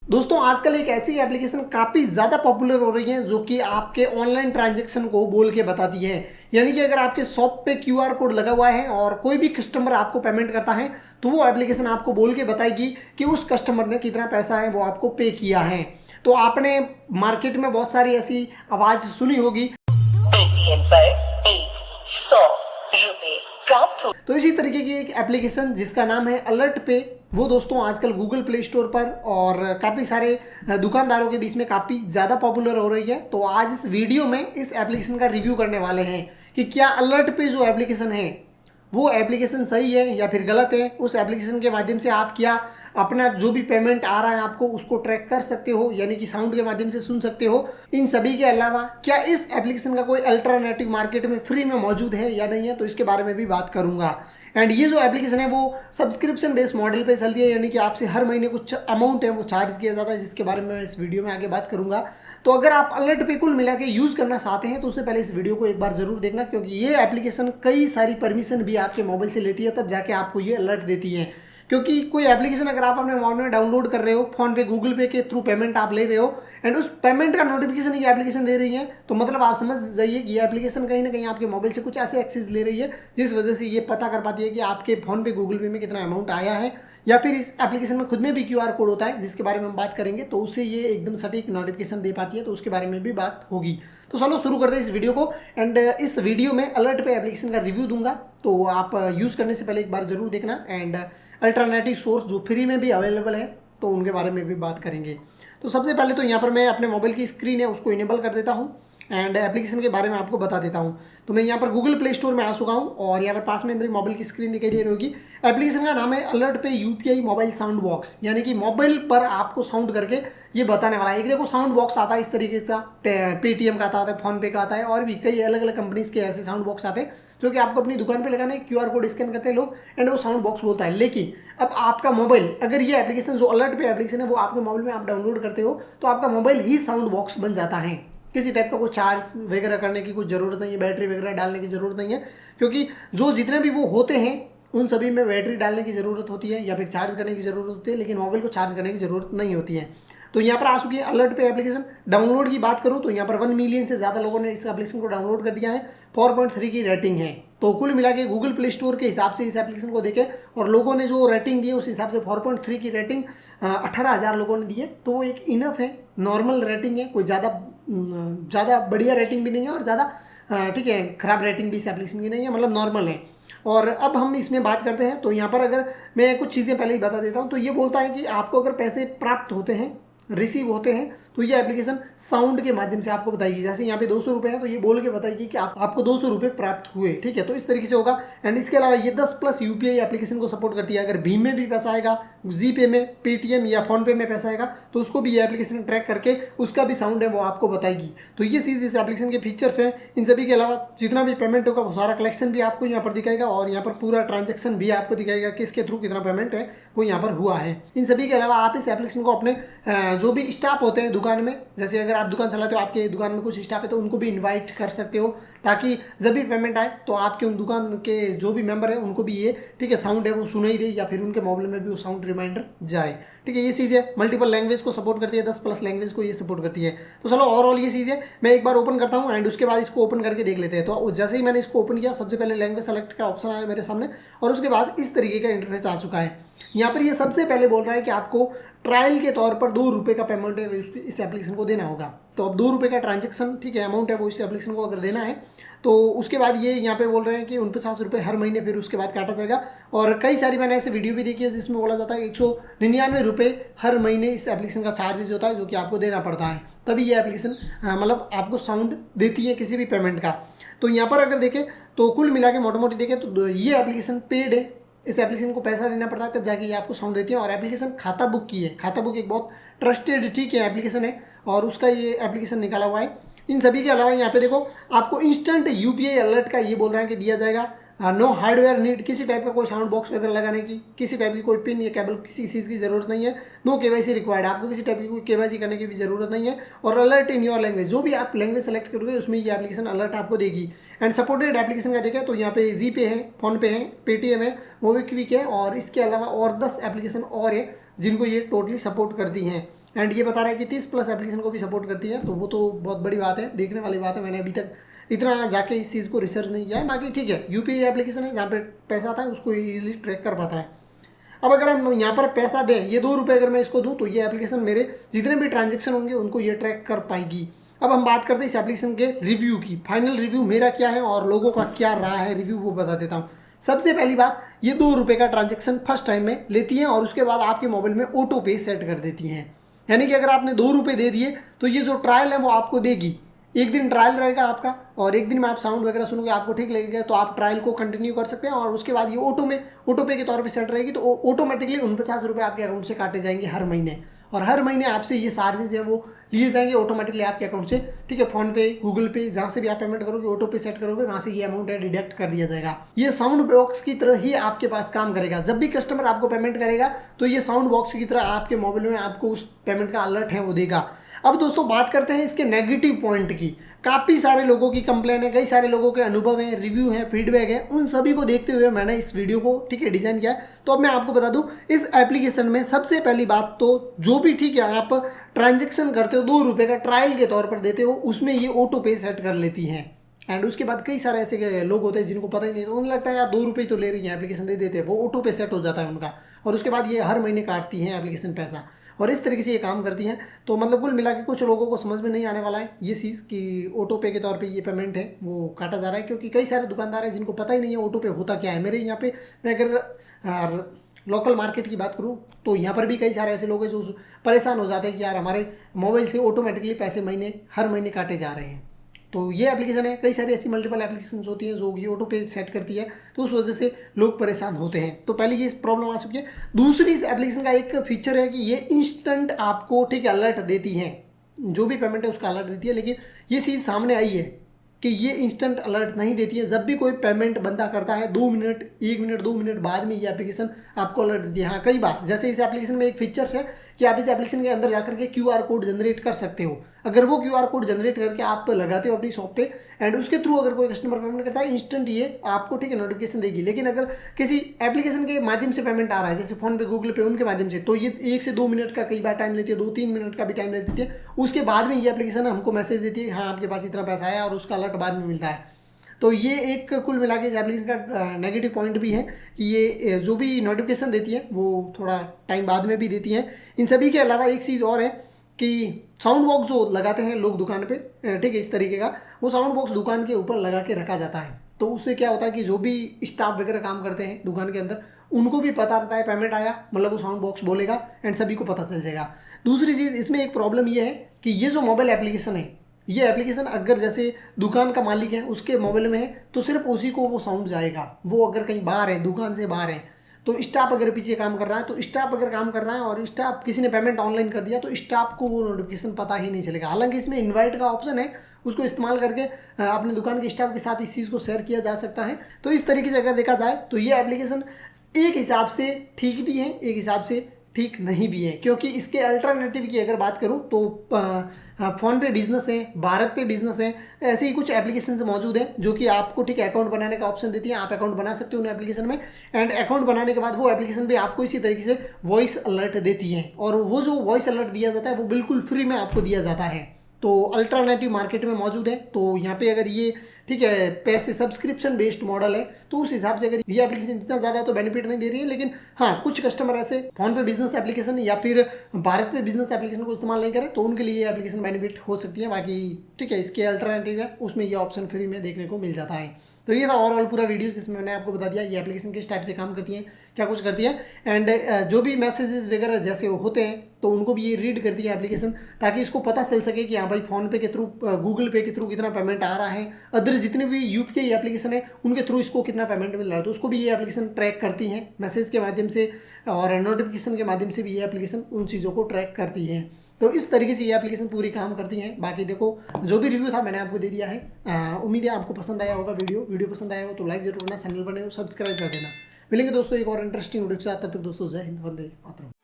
दोस्तों आजकल एक ऐसी एप्लीकेशन काफ़ी ज़्यादा पॉपुलर हो रही है जो कि आपके ऑनलाइन ट्रांजैक्शन को बोल के बताती है। यानी कि अगर आपके शॉप पे क्यूआर कोड लगा हुआ है और कोई भी कस्टमर आपको पेमेंट करता है तो वो एप्लीकेशन आपको बोल के बताएगी कि उस कस्टमर ने कितना पैसा है वो आपको पे किया है। तो आपने मार्केट में बहुत सारी ऐसी आवाज़ सुनी होगी, पेटीएम पर 100 रुपए प्राप्त हो। तो इसी तरीके की एक एप्लीकेशन जिसका नाम है अलर्ट पे, वो दोस्तों आजकल गूगल प्ले स्टोर पर और काफ़ी सारे दुकानदारों के बीच में काफ़ी ज़्यादा पॉपुलर हो रही है। तो आज इस वीडियो में इस एप्लीकेशन का रिव्यू करने वाले हैं कि क्या अलर्ट पे जो एप्लीकेशन है वो एप्लीकेशन सही है या फिर गलत है। उस एप्लीकेशन के माध्यम से आप क्या अपना जो भी पेमेंट आ रहा है आपको उसको ट्रैक कर सकते हो, यानी कि साउंड के माध्यम से सुन सकते हो। इन सभी के अलावा क्या इस एप्लीकेशन का कोई अल्टरनेटिव मार्केट में फ्री में मौजूद है या नहीं है, तो इसके बारे में भी बात करूंगा। एंड ये जो एप्लीकेशन है वो सब्सक्रिप्शन बेस्ड मॉडल पे चलती है, यानी कि आपसे हर महीने कुछ अमाउंट है वो चार्ज किया जाता है, जिसके बारे में मैं इस वीडियो में आगे बात करूंगा। तो अगर आप अलर्ट पे कुल मिला के यूज़ करना चाहते हैं तो उससे पहले इस वीडियो को एक बार ज़रूर देखना, क्योंकि ये एप्लीकेशन कई सारी परमिशन भी आपके मोबाइल से लेती है, तब जाके आपको ये अलर्ट देती है। क्योंकि कोई एप्लीकेशन अगर आप अपने मोबाइल में डाउनलोड कर रहे हो, फोन पे गूगल पे के थ्रू पेमेंट आप ले रहे हो एंड उस पेमेंट का नोटिफिकेशन ये एप्लीकेशन दे रही है, तो मतलब आप समझ जाइए कि ये एप्लीकेशन कहीं ना कहीं आपके मोबाइल से कुछ ऐसे एक्सेस ले रही है जिस वजह से ये पता कर पाती है कि आपके फोन पे गूगल पे में कितना अमाउंट आया है। या फिर इस एप्लीकेशन में खुद में भी क्यूआर कोड होता है जिसके बारे में हम बात करेंगे, तो उससे ये एकदम सटीक नोटिफिकेशन दे पाती है, तो उसके बारे में भी बात होगी। तो चलो शुरू करते हैं इस वीडियो को। एंड इस वीडियो में अलर्ट पे एप्लीकेशन का रिव्यू दूंगा, तो आप यूज़ करने से पहले एक बार ज़रूर देखना। एंड अल्टरनेटिव सोर्स जो फ्री में भी अवेलेबल है तो उनके बारे में भी बात करेंगे। तो सबसे पहले तो यहाँ पर मैं अपने मोबाइल की स्क्रीन है उसको इनेबल कर देता हूँ एंड एप्लीकेशन के बारे में आपको बता देता हूँ। तो मैं यहाँ पर गूगल प्ले स्टोर में आ चुका हूँ और यहाँ पर पास में मेरी मोबाइल की स्क्रीन दिखाई दे रही होगी। एप्लीकेशन का नाम है अलर्ट पे यूपीआई मोबाइल साउंड बॉक्स, यानी कि मोबाइल पर आपको साउंड करके ये बताने वाला है। एक देखो साउंड बॉक्स आता है इस तरीके से, पेटीएम का आता है, फोन पे का आता है और भी कई अलग अलग कंपनीज के ऐसे साउंड बॉक्स आते हैं जो कि आपको अपनी दुकान पे लगाना है, क्यूआर कोड स्कैन करते हैं लोग एंड वो साउंड बॉक्स बोलता है। लेकिन अब आपका मोबाइल, अगर ये एप्लीकेशन जो अलर्ट पे एप्लीकेशन है वो आपके मोबाइल में आप डाउनलोड करते हो तो आपका मोबाइल ही साउंड बॉक्स बन जाता है। किसी टाइप का कोई चार्ज वगैरह करने की कुछ ज़रूरत नहीं है, बैटरी वगैरह डालने की ज़रूरत नहीं है, क्योंकि जो जितने भी वो होते हैं उन सभी में बैटरी डालने की ज़रूरत होती है या फिर चार्ज करने की ज़रूरत होती है, लेकिन मोबाइल को चार्ज करने की ज़रूरत नहीं होती है। तो यहाँ पर आ चुकी है अलर्ट पे एप्लीकेशन। डाउनलोड की बात करूँ तो यहाँ पर 1 मिलियन से ज़्यादा लोगों ने इस एप्लीकेशन को डाउनलोड कर दिया है, 4.3 की रेटिंग है। तो कुल मिला के गूगल प्ले स्टोर के हिसाब से इस एप्लीकेशन को देखे और लोगों ने जो रेटिंग दी है उस हिसाब से 4.3 की रेटिंग 18,000 लोगों ने दी है, तो वो एक इनफ है, नॉर्मल रेटिंग है, कोई ज़्यादा बढ़िया रेटिंग भी नहीं है और ज़्यादा ठीक है ख़राब रेटिंग भी इस एप्लीकेशन की नहीं है, मतलब नॉर्मल है। और अब हम इसमें बात करते हैं तो यहाँ पर अगर मैं कुछ चीज़ें पहले ही बता देता हूँ, तो ये बोलता है कि आपको अगर पैसे प्राप्त होते हैं, रिसीव होते हैं, तो ये एप्लीकेशन साउंड के माध्यम से आपको बताएगी। जैसे यहाँ पे 200 रुपये है तो ये बोल के बताएगी कि आपको 200 रुपये प्राप्त हुए, ठीक है। तो इस तरीके से होगा। एंड इसके अलावा ये 10+ यूपीआई एप्लीकेशन को सपोर्ट करती है। अगर भीम में भी पैसा आएगा, जीपे में, पेटीएम या फोनपे में पैसा आएगा तो उसको भी ये एप्लीकेशन ट्रैक करके उसका भी साउंड है वो आपको बताएगी। तो ये चीज़ इस एप्लीकेशन के फीचर्स हैं। इन सभी के अलावा जितना भी पेमेंट होगा वो सारा कलेक्शन भी आपको यहाँ पर दिखाएगा और यहाँ पर पूरा ट्रांजेक्शन भी आपको दिखाएगा किसके थ्रू कितना पेमेंट है वो यहाँ पर हुआ है। इन सभी के अलावा आप इस एप्लीकेशन को अपने जो भी स्टाफ होते हैं दुकान में, जैसे अगर आप दुकान चलाते हो, आपके दुकान में कुछ स्टाफ है तो उनको भी इनवाइट कर सकते हो, ताकि जब भी पेमेंट आए तो आपके उन दुकान के जो भी मेंबर है उनको भी ये ठीक है साउंड है वो सुनाई दे या फिर उनके मोबाइल में भी वो साउंड रिमाइंडर जाए, ठीक है। ये चीज़ है, मल्टीपल लैंग्वेज को सपोर्ट करती है, 10+ लैंग्वेज को ये सपोर्ट करती है। तो चलो ओवरऑल ये चीज़ है, मैं एक बार ओपन करता हूँ एंड उसके बाद इसको ओपन करके देख लेते हैं। तो जैसे ही मैंने इसको ओपन किया सबसे पहले लैंग्वेज सेलेक्ट का ऑप्शन आया मेरे सामने और उसके बाद इस तरीके का इंटरफेस आ चुका है। यहाँ पर ये सबसे पहले बोल रहा है कि आपको ट्रायल के तौर पर 2 रुपये का पेमेंट है इस एप्लीकेशन को देना होगा। तो अब 2 रुपये का ट्रांजेक्शन ठीक है अमाउंट है वो इस एप्लीकेशन को अगर देना है तो उसके बाद ये यहाँ पे बोल रहे हैं कि 49 रुपये हर महीने फिर उसके बाद काटा जाएगा। और कई सारी मैंने ऐसे वीडियो भी देखी है जिसमें बोला जाता है 199 रुपये हर महीने इस एप्लीकेशन का चार्जेज होता है जो कि आपको देना पड़ता है, तभी ये एप्लीकेशन मतलब आपको साउंड देती है किसी भी पेमेंट का। तो यहाँ पर अगर देखें तो कुल मिला के मोटा मोटी देखें तो ये एप्लीकेशन पेड है, इस एप्लीकेशन को पैसा देना पड़ता है तब जाके ये आपको साउंड देती है। और एप्लीकेशन खाता बुक की है, खाता बुक एक बहुत ट्रस्टेड ठीक है एप्लीकेशन है और उसका ये एप्लीकेशन निकाला हुआ है। इन सभी के अलावा यहाँ पे देखो आपको इंस्टेंट यूपीआई अलर्ट का ये बोल रहा है कि दिया जाएगा। नो हार्डवेयर नीड, किसी टाइप का कोई साउंड बॉक्स वगैरह लगाने की, किसी टाइप की कोई पिन या केबल किसी चीज़ की ज़रूरत नहीं है। नो केवाईसी रिक्वायर्ड, आपको किसी टाइप की कोई केवाईसी करने की भी ज़रूरत नहीं है। और अलर्ट इन योर लैंग्वेज, जो भी आप लैंग्वेज सेलेक्ट करोगे उसमें ये एप्लीकेशन अलर्ट आपको देगी। एंड सपोर्टेड एप्लीकेशन का देखें तो यहाँ पे जीपे है, फोनपे है, पेटीएम है, मोबिक्विक है और इसके अलावा और 10 एप्लीकेशन और है जिनको ये टोटली सपोर्ट करती हैं। एंड ये बता रहा है कि 30+ एप्लीकेशन को भी सपोर्ट करती है, तो वो तो बहुत बड़ी बात है, देखने वाली बात है। मैंने अभी तक इतना जाके इस चीज़ को रिसर्च नहीं किया है, बाकी ठीक है, यूपीआई एप्लीकेशन है जहाँ पे पैसा आता है उसको ईजिली ट्रैक कर पाता है। अब अगर हम यहाँ पर पैसा दें, ये 2 रुपये अगर मैं इसको दूँ तो ये एप्लीकेशन मेरे जितने भी ट्रांजेक्शन होंगे उनको ये ट्रैक कर पाएगी। अब हम बात करते हैं इस एप्लीकेशन के रिव्यू की। फाइनल रिव्यू मेरा क्या है और लोगों का क्या रहा है रिव्यू, वो बता देता हूँ। सबसे पहली बात, ये 2 रुपये का ट्रांजेक्शन फर्स्ट टाइम में लेती हैं और उसके बाद आपके मोबाइल में ऑटो पे सेट कर देती हैं। यानी कि अगर आपने 2 रुपये दे दिए तो ये जो ट्रायल है वो आपको देगी। एक दिन ट्रायल रहेगा आपका और एक दिन में आप साउंड वगैरह सुनोगे, आपको ठीक लगेगा तो आप ट्रायल को कंटिन्यू कर सकते हैं और उसके बाद ये ऑटो पे के तौर पे सेट रहेगी, तो ऑटोमेटिकली 49 रुपये आपके अकाउंट से काटे जाएंगे हर महीने। और हर महीने आपसे ये चार्जेज है वो लिए जाएंगे ऑटोमेटिकली आपके अकाउंट से। ठीक है, फोन पे, गूगल पे, जहाँ से भी आप पेमेंट करोगे ऑटो पे सेट करोगे, वहाँ से ये अमाउंट है डिडक्ट कर दिया जाएगा। ये साउंड बॉक्स की तरह ही आपके पास काम करेगा। जब भी कस्टमर आपको पेमेंट करेगा तो ये साउंड बॉक्स की तरह आपके मोबाइल में आपको उस पेमेंट का अलर्ट है वो देगा। अब दोस्तों बात करते हैं इसके नेगेटिव पॉइंट की। काफ़ी सारे लोगों की कंप्लेन है, कई सारे लोगों के अनुभव हैं, रिव्यू हैं, फीडबैक है, उन सभी को देखते हुए मैंने इस वीडियो को ठीक है डिज़ाइन किया है। तो अब मैं आपको बता दूं, इस एप्लीकेशन में सबसे पहली बात तो जो भी ठीक है आप ट्रांजेक्शन करते हो 2 रुपये का ट्रायल के तौर पर देते हो, उसमें ये ऑटो पे सेट कर लेती हैं। एंड उसके बाद कई सारे ऐसे लोग होते हैं जिनको पता ही नहीं, तो उन्हें लगता है यार 2 रुपये तो ले रही है, एप्लीकेशन दे देते हैं, वो ऑटो पे सेट हो जाता है उनका, और उसके बाद ये हर महीने काटती हैं एप्लीकेशन पैसा, और इस तरीके से ये काम करती हैं। तो मतलब कुल मिला के कुछ लोगों को समझ में नहीं आने वाला है ये चीज़ कि ऑटो पे के तौर पे ये पेमेंट है वो काटा जा रहा है, क्योंकि कई सारे दुकानदार हैं जिनको पता ही नहीं है ऑटो पे होता क्या है। मेरे यहाँ पे मैं अगर लोकल मार्केट की बात करूँ तो यहाँ पर भी कई सारे ऐसे लोग हैं जो परेशान हो जाते हैं कि यार हमारे मोबाइल से ऑटोमेटिकली पैसे हर महीने काटे जा रहे हैं। तो ये एप्लीकेशन है, कई सारी ऐसी मल्टीपल एप्लीकेशन होती हैं जो ये ऑटो पे सेट करती है, तो उस वजह से लोग परेशान होते हैं। तो पहले ये प्रॉब्लम आ चुकी है। दूसरी इस एप्लीकेशन का एक फीचर है कि ये इंस्टेंट आपको ठीक अलर्ट देती है, जो भी पेमेंट है उसका अलर्ट देती है। लेकिन ये चीज़ सामने आई है कि ये इंस्टेंट अलर्ट नहीं देती है। जब भी कोई पेमेंट बंदा करता है 2 मिनट, 1 मिनट, 2 मिनट बाद में ये एप्लीकेशन आपको अलर्ट देती है। हाँ, कई बार जैसे इस एप्लीकेशन में एक फीचर्स है कि आप इस एप्लीकेशन के अंदर जाकर के QR कोड जनरेट कर सकते हो। अगर वो QR कोड जनरेट करके आप लगाते हो अपनी शॉप पे एंड उसके थ्रू अगर कोई कस्टमर पेमेंट करता है, इंस्टेंट ये आपको ठीक है नोटिफिकेशन देगी। लेकिन अगर किसी एप्लीकेशन के माध्यम से पेमेंट आ रहा है, जैसे फोन पे, गूगल पे, उनके माध्यम से, तो ये 1 से 2 मिनट का कई बार टाइम लेती है, 2-3 मिनट का भी टाइम लेती है। उसके बाद में ये एप्लीकेशन हमको मैसेज देती है हाँ आपके पास इतना पैसा आया, और उसका अलर्ट बाद में मिलता है। तो ये एक कुल मिला के इस एप्लीकेशन का नेगेटिव पॉइंट भी है कि ये जो भी नोटिफिकेशन देती है वो थोड़ा टाइम बाद में भी देती है। इन सभी के अलावा एक चीज़ और है कि साउंड बॉक्स जो लगाते हैं लोग दुकान पे, ठीक है, इस तरीके का वो साउंड बॉक्स दुकान के ऊपर लगा के रखा जाता है। तो उससे क्या होता है कि जो भी स्टाफ वगैरह काम करते हैं दुकान के अंदर, उनको भी पता रहता है पेमेंट आया, मतलब वो साउंड बॉक्स बोलेगा एंड सभी को पता चल जाएगा। दूसरी चीज़ इसमें एक प्रॉब्लम ये है कि ये जो मोबाइल एप्लीकेशन है, ये एप्लीकेशन अगर जैसे दुकान का मालिक है उसके मोबाइल में है तो सिर्फ उसी को वो साउंड जाएगा। वो अगर कहीं बाहर है, दुकान से बाहर है, तो स्टाफ अगर पीछे काम कर रहा है, तो स्टाफ अगर काम कर रहा है और स्टाफ किसी ने पेमेंट ऑनलाइन कर दिया तो स्टाफ को वो नोटिफिकेशन पता ही नहीं चलेगा। हालांकि इसमें इनवाइट का ऑप्शन है, उसको इस्तेमाल करके अपने दुकान के स्टाफ के साथ इस चीज़ को शेयर किया जा सकता है। तो इस तरीके से अगर देखा जाए तो ये एप्लीकेशन एक हिसाब से ठीक भी है, एक हिसाब से ठीक नहीं भी है, क्योंकि इसके अल्टरनेटिव की अगर बात करूं तो फ़ोन पे बिजनेस है, भारत पे बिजनेस है, ऐसे ही कुछ एप्लीकेशन मौजूद हैं जो कि आपको ठीक है अकाउंट बनाने का ऑप्शन देती है। आप अकाउंट बना सकते हो उन एप्लीकेशन में, एंड अकाउंट बनाने के बाद वो एप्लीकेशन भी आपको इसी तरीके से वॉइस अलर्ट देती है, और वो जो वॉइस अलर्ट दिया जाता है वो बिल्कुल फ्री में आपको दिया जाता है। तो अल्टरनेटिव मार्केट में मौजूद है। तो यहाँ पे अगर ये ठीक है पैसे सब्सक्रिप्शन बेस्ड मॉडल है तो उस हिसाब से अगर ये एप्लीकेशन इतना ज़्यादा तो बेनिफिट नहीं दे रही है। लेकिन हाँ, कुछ कस्टमर ऐसे फोन पे बिजनेस एप्लीकेशन या फिर भारत पे बिजनेस एप्लीकेशन को इस्तेमाल नहीं करें तो उनके लिए ये एप्लीकेशन बेनिफिट हो सकती है। बाकी ठीक है, इसके अल्टरनेटिव है, उसमें ये ऑप्शन फ्री में देखने को मिल जाता है। तो ये था ओवरऑल पूरा वीडियो जिसमें मैंने आपको बता दिया ये एप्लीकेशन किस टाइप से काम करती है, क्या कुछ करती है, एंड जो भी मैसेजेस वगैरह जैसे होते हैं तो उनको भी ये रीड करती है एप्लीकेशन, ताकि इसको पता चल सके कि हाँ भाई फ़ोन पे के थ्रू, गूगल पे के थ्रू कितना पेमेंट आ रहा है, अदर जितने भी यूपीआई एप्लीकेशन है उनके थ्रू इसको कितना पेमेंट मिल रहा है, तो उसको भी ये एप्लीकेशन ट्रैक करती है मैसेज के माध्यम से, और नोटिफिकेशन के माध्यम से भी ये एप्लीकेशन उन चीज़ों को ट्रैक करती है। तो इस तरीके से ये एप्लीकेशन पूरी काम करती हैं। बाकी देखो जो भी रिव्यू था मैंने आपको दे दिया है। उम्मीद है आपको पसंद आया होगा। वीडियो पसंद आया हो तो लाइक जरूर करना, चैनल बने हो सब्सक्राइब कर देना। मिलेंगे दोस्तों एक और इंटरेस्टिंग वीडियो के साथ, तब तक दोस्तों जय हिंद, वंदे मातरम।